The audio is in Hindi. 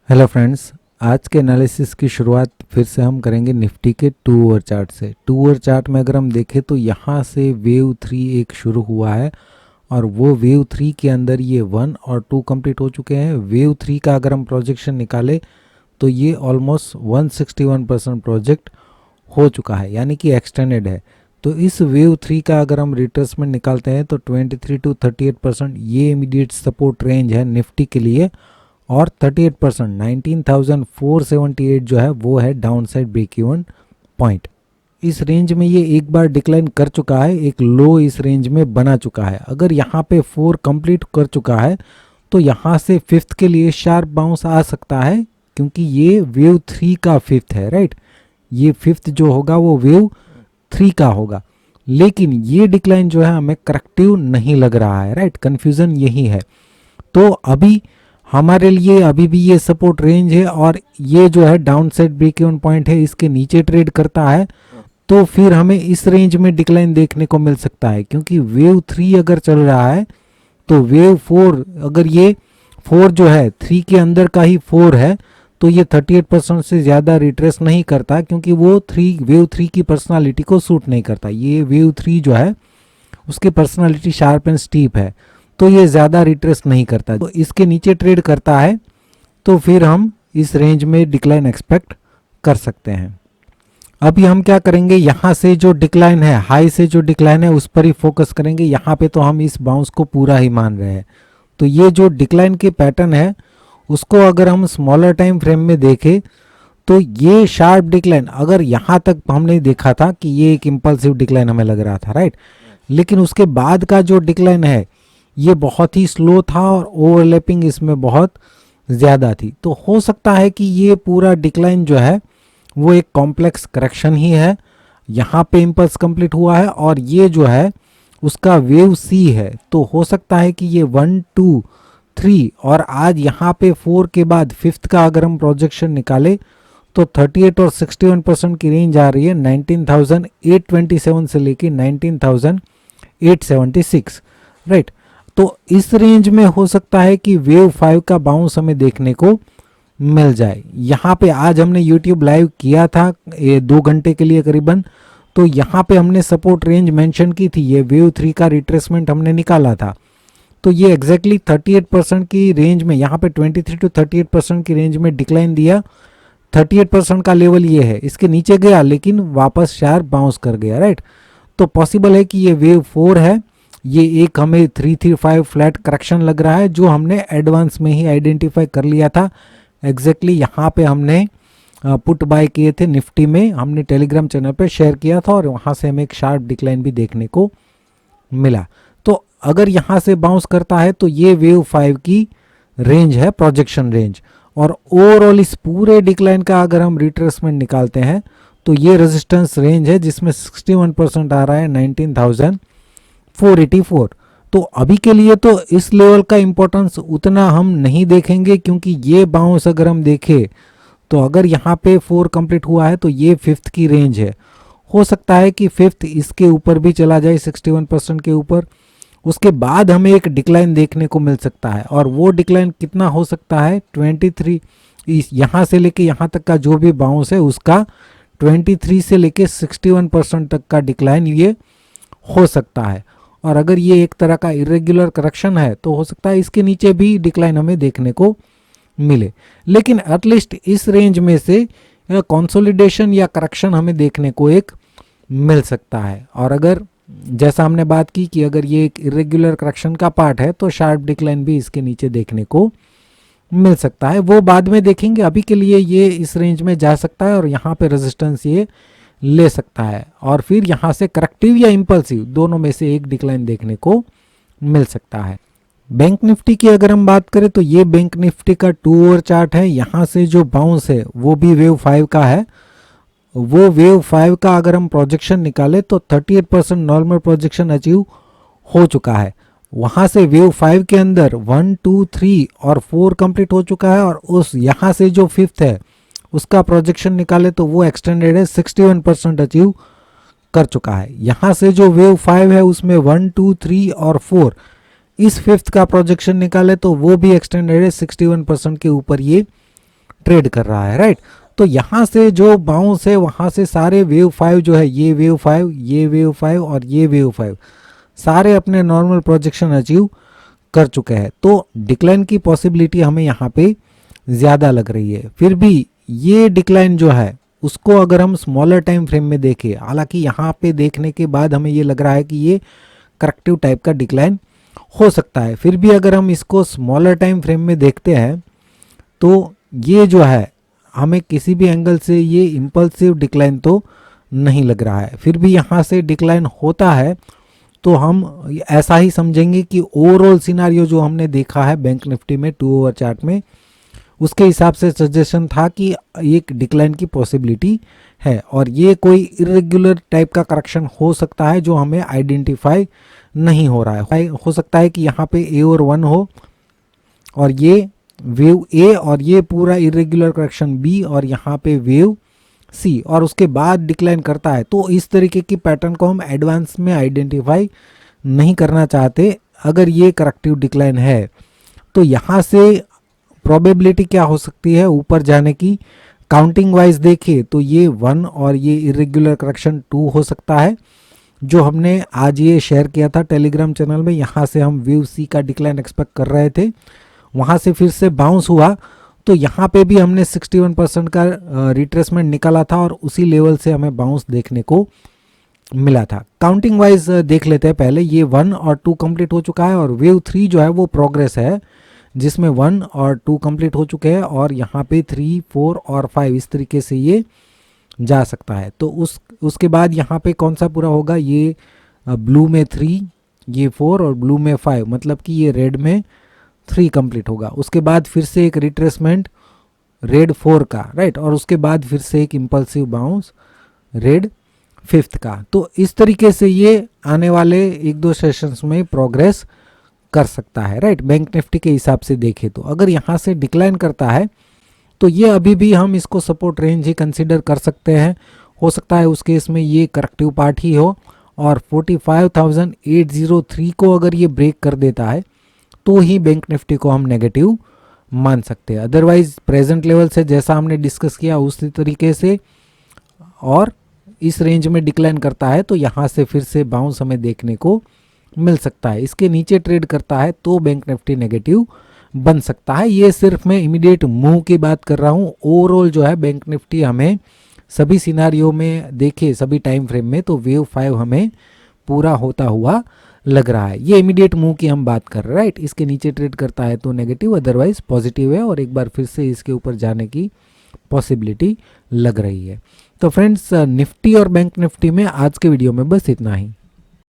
हेलो फ्रेंड्स, आज के एनालिसिस की शुरुआत फिर से हम करेंगे निफ्टी के 2 आवर चार्ट से। 2 आवर चार्ट में अगर हम देखें तो यहाँ से वेव 3 एक शुरू हुआ है और वो वेव 3 के अंदर ये 1 और 2 कंप्लीट हो चुके हैं। वेव 3 का अगर हम प्रोजेक्शन निकाले तो ये ऑलमोस्ट 161% प्रोजेक्ट हो चुका है, यानी कि एक्सटेंडेड है। तो इस वेव 3 का अगर हम रिट्रेसमेंट निकालते हैं तो 23 to 38% ये इमीडिएट सपोर्ट रेंज है निफ्टी के लिए, और 38% 19,478 जो है वो है down side break even point. इस रेंज में ये एक बार डिक्लाइन कर चुका है, एक लो इस रेंज में बना चुका है। अगर यहाँ पे 4 कंप्लीट कर चुका है तो यहाँ से फिफ्थ के लिए शार्प बाउंस आ सकता है, क्योंकि ये वेव 3 का फिफ्थ है, राइट। ये फिफ्थ जो होगा वो वेव 3 का होगा, लेकिन ये डिक्लाइन जो है हमें करेक्टिव नहीं लग रहा है, राइट। कंफ्यूजन यही है। तो अभी हमारे लिए अभी भी ये सपोर्ट रेंज है और ये जो है down side break even point है, इसके नीचे ट्रेड करता है तो फिर हमें इस रेंज में डिक्लाइन देखने को मिल सकता है। क्योंकि वेव 3 अगर चल रहा है तो वेव 4, अगर ये 4 जो है 3 के अंदर का ही 4 है तो ये 38% से ज़्यादा रिट्रेस नहीं करता, क्योंकि वो वेव 3 की पर्सनालिटी को सूट नहीं करता। ये वेव 3 जो है उसकी पर्सनालिटी शार्प एंड स्टीप है, तो ये ज़्यादा रिट्रेस नहीं करता। तो इसके नीचे ट्रेड करता है तो फिर हम इस रेंज में डिक्लाइन एक्सपेक्ट कर सकते हैं। अभी हम क्या करेंगे, यहाँ से जो डिक्लाइन है, हाई से जो डिक्लाइन है उस पर ही फोकस करेंगे। यहाँ पे तो हम इस बाउंस को पूरा ही मान रहे हैं। तो ये जो डिक्लाइन के पैटर्न है उसको अगर हम स्मॉलर टाइम फ्रेम में देखें तो ये शार्प डिक्लाइन, अगर यहाँ तक हमने देखा था कि ये एक इम्पल्सिव डिक्लाइन हमें लग रहा था, राइट। लेकिन उसके बाद का जो डिक्लाइन है ये बहुत ही स्लो था और ओवरलैपिंग इसमें बहुत ज़्यादा थी। तो हो सकता है कि ये पूरा डिक्लाइन जो है वो एक कॉम्प्लेक्स करेक्शन ही है। यहाँ पे इम्पल्स कंप्लीट हुआ है और ये जो है उसका वेव सी है। तो हो सकता है कि ये 1, 2, 3 और आज यहाँ पे 4 के बाद फिफ्थ का अगर हम प्रोजेक्शन निकाले तो 38 और 61% की रेंज आ रही है 19,827 से लेके 19,876, राइट। तो इस रेंज में हो सकता है कि वेव 5 का बाउंस हमें देखने को मिल जाए। यहाँ पे आज हमने YouTube लाइव किया था 2 घंटे के लिए करीबन, तो यहाँ पे हमने सपोर्ट रेंज मेंशन की थी। ये वेव 3 का रिट्रेसमेंट हमने निकाला था, तो ये एग्जैक्टली 38% की रेंज में, यहाँ पे 23 to 38% की रेंज में डिक्लाइन दिया। 38% का लेवल ये है, इसके नीचे गया लेकिन वापस शार्प बाउंस कर गया, राइट। तो पॉसिबल है कि ये वेव 4 है। ये एक हमें 335 फ्लैट करेक्शन लग रहा है जो हमने एडवांस में ही आइडेंटिफाई कर लिया था। एग्जैक्टली यहाँ पे हमने पुट बाय किए थे निफ्टी में, हमने टेलीग्राम चैनल पे शेयर किया था और वहाँ से हमें एक शार्प डिक्लाइन भी देखने को मिला। तो अगर यहाँ से बाउंस करता है तो ये वेव 5 की रेंज है, प्रोजेक्शन रेंज। और ओवरऑल इस पूरे डिक्लाइन का अगर हम रिट्रेसमेंट निकालते हैं तो ये रेजिस्टेंस रेंज है जिसमें 61% आ रहा है 19,484। तो अभी के लिए तो इस लेवल का इंपॉर्टेंस उतना हम नहीं देखेंगे, क्योंकि ये बाउंस अगर हम देखें तो अगर यहाँ पे 4 कंप्लीट हुआ है तो ये फिफ्थ की रेंज है। हो सकता है कि फिफ्थ इसके ऊपर भी चला जाए 61% के ऊपर, उसके बाद हमें एक डिक्लाइन देखने को मिल सकता है। और वो डिक्लाइन कितना हो सकता है, 23, यहाँ से लेके यहाँ तक का जो भी बाउंस है उसका 23 से लेके 61% तक का डिक्लाइन ये हो सकता है। और अगर ये एक तरह का इरेगुलर करेक्शन है तो हो सकता है इसके नीचे भी डिक्लाइन हमें देखने को मिले। लेकिन एटलीस्ट इस रेंज में से कंसोलिडेशन या करेक्शन हमें देखने को एक मिल सकता है। और अगर जैसा हमने बात की कि अगर ये एक इरेगुलर करेक्शन का पार्ट है तो शार्प डिक्लाइन भी इसके नीचे देखने को मिल सकता है, वो बाद में देखेंगे। अभी के लिए ये इस रेंज में जा सकता है और यहाँ पे रेजिस्टेंस ये ले सकता है और फिर यहाँ से करेक्टिव या इंपल्सिव दोनों में से एक डिक्लाइन देखने को मिल सकता है। बैंक निफ्टी की अगर हम बात करें तो ये बैंक निफ्टी का 2 आवर चार्ट है। यहाँ से जो बाउंस है वो भी वेव 5 का है। वो वेव 5 का अगर हम प्रोजेक्शन निकाले तो 38% नॉर्मल प्रोजेक्शन अचीव हो चुका है। वहाँ से वेव 5 के अंदर 1, 2, 3 और 4 कंप्लीट हो चुका है और उस यहाँ से जो फिफ्थ है उसका प्रोजेक्शन निकाले तो वो एक्सटेंडेड है, 61% अचीव कर चुका है। यहाँ से जो वेव 5 है उसमें 1, 2, 3 और 4, इस फिफ्थ का प्रोजेक्शन निकाले तो वो भी एक्सटेंडेड है, 61% के ऊपर ये ट्रेड कर रहा है, राइट। तो यहाँ से जो बाउंस है वहाँ से सारे वेव 5 जो है, ये वेव 5, ये वेव 5 और ये वेव 5 सारे अपने नॉर्मल प्रोजेक्शन अचीव कर चुके हैं। तो डिक्लाइन की पॉसिबिलिटी हमें यहाँ पे ज़्यादा लग रही है। फिर भी ये डिक्लाइन जो है उसको अगर हम स्मॉलर टाइम फ्रेम में देखें, हालांकि यहाँ पे देखने के बाद हमें ये लग रहा है कि ये करेक्टिव टाइप का डिक्लाइन हो सकता है, फिर भी अगर हम इसको स्मॉलर टाइम फ्रेम में देखते हैं तो ये जो है हमें किसी भी एंगल से ये इम्पल्सिव डिक्लाइन तो नहीं लग रहा है। फिर भी यहाँ से डिक्लाइन होता है तो हम ऐसा ही समझेंगे कि ओवरऑल सिनारियो जो हमने देखा है बैंक निफ्टी में 2 आवर चार्ट में, उसके हिसाब से सजेशन था कि एक डिक्लाइन की पॉसिबिलिटी है और ये कोई इरेगुलर टाइप का करेक्शन हो सकता है जो हमें आइडेंटिफाई नहीं हो रहा है। हो सकता है कि यहाँ पे ए और 1 हो और ये वेव ए और ये पूरा इरेगुलर करेक्शन बी और यहाँ पे वेव सी और उसके बाद डिक्लाइन करता है। तो इस तरीके की पैटर्न को हम एडवांस में आइडेंटिफाई नहीं करना चाहते। अगर ये करेक्टिव डिक्लाइन है तो यहाँ से प्रोबेबिलिटी क्या हो सकती है ऊपर जाने की, काउंटिंग वाइज देखिए तो ये 1 और ये इरेगुलर करेक्शन 2 हो सकता है जो हमने आज ये शेयर किया था टेलीग्राम चैनल में। यहाँ से हम वेव सी का डिक्लाइन एक्सपेक्ट कर रहे थे, वहाँ से फिर से बाउंस हुआ तो यहाँ पे भी हमने 61% का रिट्रेसमेंट निकाला था और उसी लेवल से हमें बाउंस देखने को मिला था। काउंटिंग वाइज देख लेते हैं पहले, ये 1 और 2 कंप्लीट हो चुका है और वेव 3 जो है वो प्रोग्रेस है जिसमें 1 और 2 कंप्लीट हो चुके हैं और यहाँ पे 3, 4 और 5 इस तरीके से ये जा सकता है। तो उसके बाद यहाँ पे कौन सा पूरा होगा, ये ब्लू में 3, ये 4 और ब्लू में 5, मतलब कि ये रेड में 3 कंप्लीट होगा। उसके बाद फिर से एक रिट्रेसमेंट रेड 4 का, राइट, और उसके बाद फिर से एक इम्पल्सिव बाउंस रेड 5th का। तो इस तरीके से ये आने वाले 1-2 सेशंस में प्रोग्रेस कर सकता है, राइट। बैंक निफ्टी के हिसाब से देखें तो अगर यहाँ से डिक्लाइन करता है तो ये अभी भी हम इसको सपोर्ट रेंज ही कंसीडर कर सकते हैं। हो सकता है उस केस में ये करेक्टिव पार्ट ही हो और 45,803 को अगर ये ब्रेक कर देता है तो ही बैंक निफ्टी को हम नेगेटिव मान सकते हैं। अदरवाइज प्रेजेंट लेवल से जैसा हमने डिस्कस किया उसी तरीके से और इस रेंज में डिक्लाइन करता है तो यहाँ से फिर से बाउंस हमें देखने को मिल सकता है। इसके नीचे ट्रेड करता है तो बैंक निफ्टी नेगेटिव बन सकता है। ये सिर्फ मैं इमीडिएट मूव की बात कर रहा हूँ। ओवरऑल जो है बैंक निफ्टी हमें सभी सिनारियो में देखे, सभी टाइम फ्रेम में, तो वेव 5 हमें पूरा होता हुआ लग रहा है। ये इमीडिएट मूव की हम बात कर रहे हैं, राइट। इसके नीचे ट्रेड करता है तो नेगेटिव, अदरवाइज पॉजिटिव है और एक बार फिर से इसके ऊपर जाने की पॉसिबिलिटी लग रही है। तो फ्रेंड्स, निफ्टी और बैंक निफ्टी में आज के वीडियो में बस इतना ही।